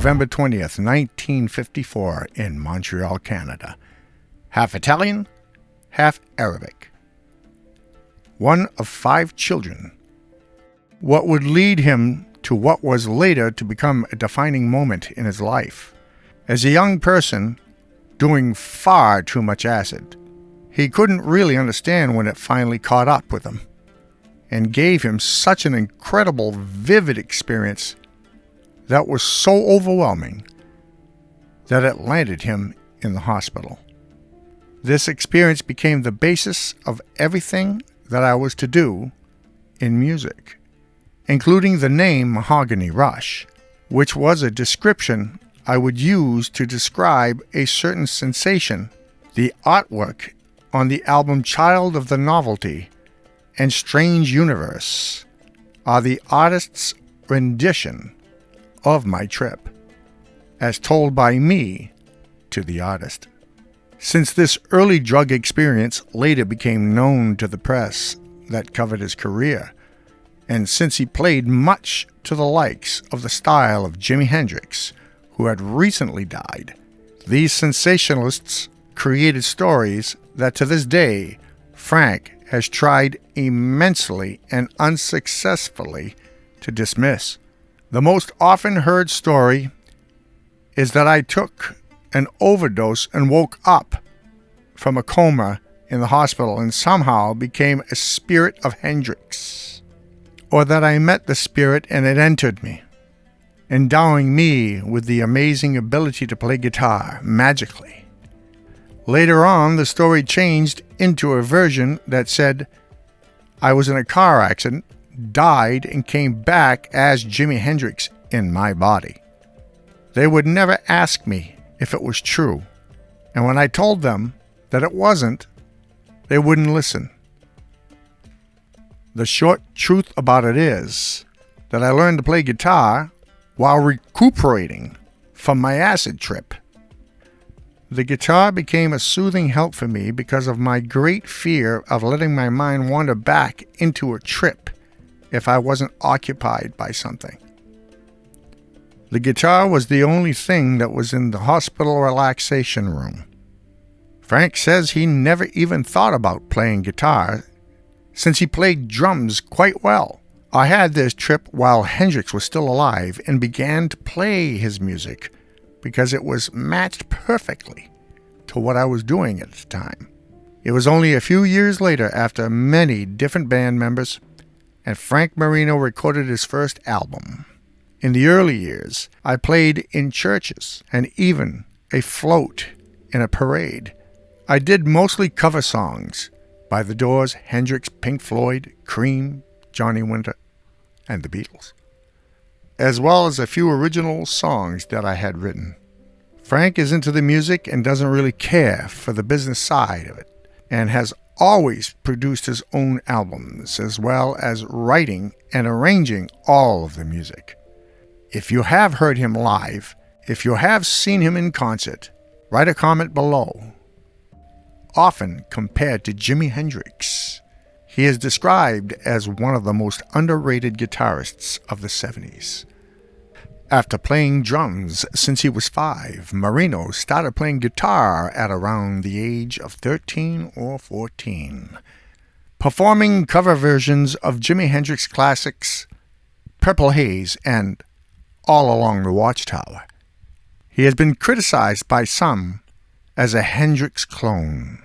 November 20th, 1954, in Montreal, Canada. Half Italian, half Arabic. One of 5 children. What would lead him to what was later to become a defining moment in his life. As a young person, doing far too much acid, he couldn't really understand when it finally caught up with him and gave him such an incredible, vivid experience that was so overwhelming that it landed him in the hospital. This experience became the basis of everything that I was to do in music, including the name Mahogany Rush, which was a description I would use to describe a certain sensation. The artwork on the album Child of the Novelty and Strange Universe are the artist's rendition of my trip, as told by me to the artist. Since this early drug experience later became known to the press that covered his career, and since he played much to the likes of the style of Jimi Hendrix, who had recently died, these sensationalists created stories that to this day Frank has tried immensely and unsuccessfully to dismiss. The most often heard story is that I took an overdose and woke up from a coma in the hospital and somehow became a spirit of Hendrix, or that I met the spirit and it entered me, endowing me with the amazing ability to play guitar magically. Later on, the story changed into a version that said I was in a car accident, died, and came back as Jimi Hendrix in my body. They would never ask me if it was true, and when I told them that it wasn't, they wouldn't listen. The short truth about it is that I learned to play guitar while recuperating from my acid trip. The guitar became a soothing help for me because of my great fear of letting my mind wander back into a trip if I wasn't occupied by something. The guitar was the only thing that was in the hospital relaxation room. Frank says he never even thought about playing guitar since he played drums quite well. I had this trip while Hendrix was still alive and began to play his music because it was matched perfectly to what I was doing at the time. It was only a few years later, after many different band members, and Frank Marino recorded his first album. In the early years, I played in churches and even a float in a parade. I did mostly cover songs by The Doors, Hendrix, Pink Floyd, Cream, Johnny Winter, and the Beatles, as well as a few original songs that I had written. Frank is into the music and doesn't really care for the business side of it, and has always produced his own albums, as well as writing and arranging all of the music. If you have heard him live, if you have seen him in concert, write a comment below. Often compared to Jimi Hendrix, he is described as one of the most underrated guitarists of the 70s. After playing drums since he was 5, Marino started playing guitar at around the age of 13 or 14, performing cover versions of Jimi Hendrix classics Purple Haze and All Along the Watchtower. He has been criticized by some as a Hendrix clone.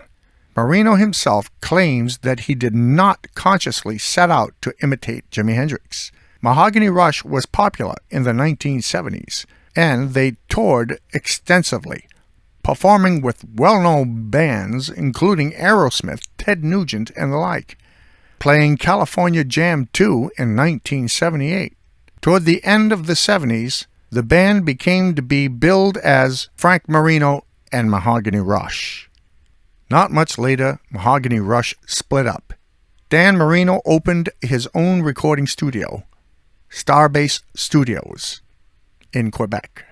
Marino himself claims that he did not consciously set out to imitate Jimi Hendrix. Mahogany Rush was popular in the 1970s, and they toured extensively, performing with well-known bands including Aerosmith, Ted Nugent, and the like, playing California Jam 2 in 1978. Toward the end of the 70s, the band became to be billed as Frank Marino and Mahogany Rush. Not much later, Mahogany Rush split up. Dan Marino opened his own recording studio, Starbase Studios, in Quebec.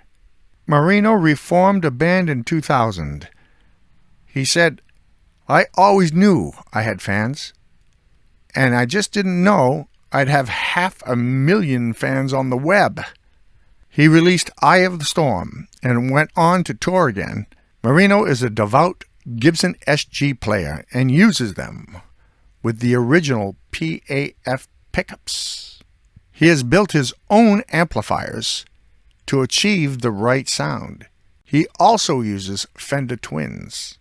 Marino reformed a band in 2000. He said, "I always knew I had fans, and I just didn't know I'd have 500,000 fans on the web." He released Eye of the Storm and went on to tour again. Marino is a devout Gibson SG player and uses them with the original PAF pickups. He has built his own amplifiers to achieve the right sound. He also uses Fender Twins.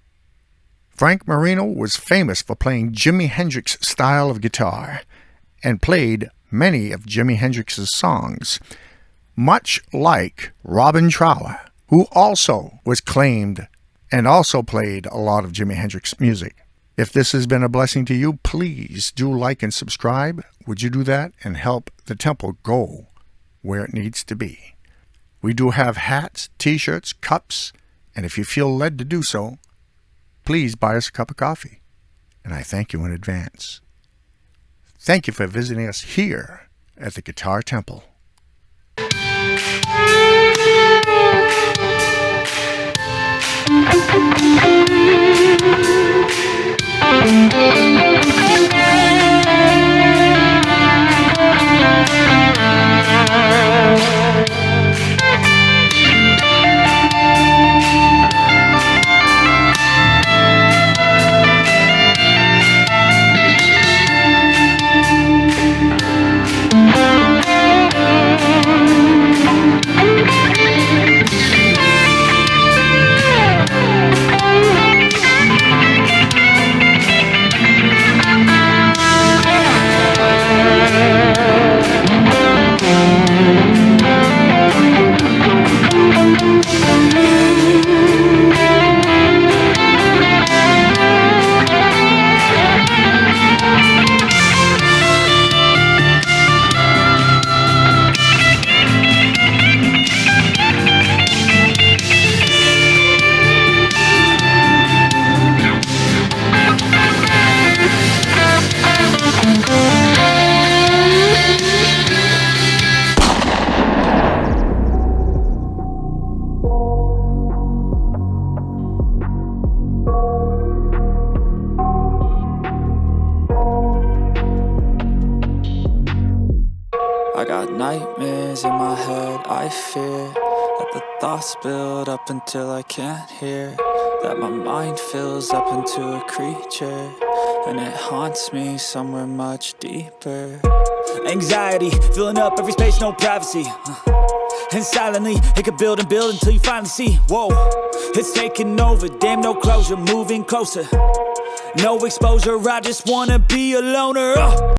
Frank Marino was famous for playing Jimi Hendrix style of guitar and played many of Jimi Hendrix's songs, much like Robin Trower, who also was claimed and also played a lot of Jimi Hendrix music. If this has been a blessing to you, please do like and subscribe. Would you do that and help the temple go where it needs to be? We do have hats, t-shirts, cups, and if you feel led to do so, please buy us a cup of coffee. And I thank you in advance. Thank you for visiting us here at the Guitar Temple. I got nightmares in my head, I fear that the thoughts build up until I can't hear, that my mind fills up into a creature, and it haunts me somewhere much deeper. Anxiety, filling up every space, no privacy. And silently, it could build and build until you finally see, whoa, it's taking over, damn no closure, moving closer. No exposure, I just wanna be a loner.